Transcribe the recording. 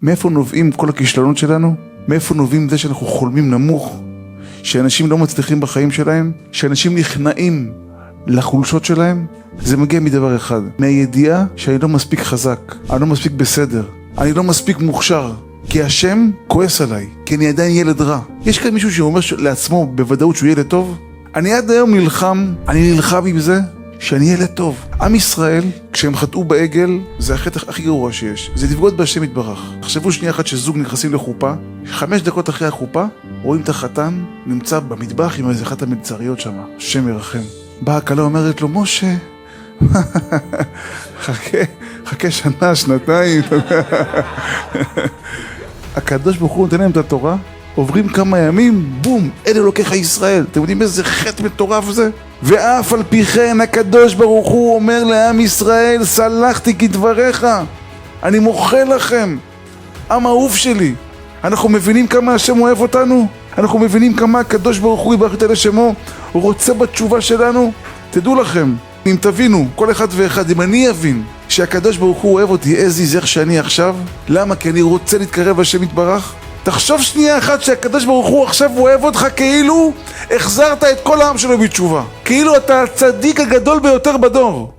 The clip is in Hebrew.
מאיפה נובעים כל הכישלונות שלנו? מאיפה נובעים זה שאנחנו חולמים נמוך? שאנשים לא מצליחים בחיים שלהם? שאנשים נכנעים לחולשות שלהם? זה מגיע מדבר אחד, מהידיעה שאני לא מספיק חזק, אני לא מספיק בסדר, אני לא מספיק מוכשר, כי השם כועס עליי, כי אני עדיין ילד רע. יש כאן מישהו שאומר לעצמו בוודאות שהוא ילד טוב? אני עד היום אני נלחם עם זה שאני ילד טוב. עם ישראל, כשהם חטאו בעגל, זה החטא הכי גרוע שיש. זה לבגוד בהשם יתברך. תחשבו שנייה אחת שזוג נכנסים לחופה, 5 דקות אחרי החופה, רואים את החתן, נמצא במטבח עם איזה אחת המלצריות שם, השם ירחם. באה הכלה אומרת לו, משה, חכה שנה, שנתיים. הקדוש ברוך הוא נותן להם את התורה, עוברים כמה ימים, בום, אלה לוקח ישראל. אתם יודעים איזה חטא מטורף זה? ואף על פי כן הקדוש ברוך הוא אומר לעם ישראל, סלחתי כדבריך, אני מוחל לכם, עם אהוב שלי. אנחנו מבינים כמה השם אוהב אותנו? אנחנו מבינים כמה הקדוש ברוך הוא יברך את אלה שמו, הוא רוצה בתשובה שלנו? תדעו לכם, אם תבינו, כל אחד ואחד, אם אני אבין שהקדוש ברוך הוא אוהב אותי איזי איך שאני עכשיו, למה? כי אני רוצה להתקרב השם יתברך. תחשוב שנייה אחת שהקדוש ברוך הוא עכשיו אוהב אותך כאילו החזרת את כל העם שלו בתשובה, כאילו אתה הצדיק הגדול ביותר בדור.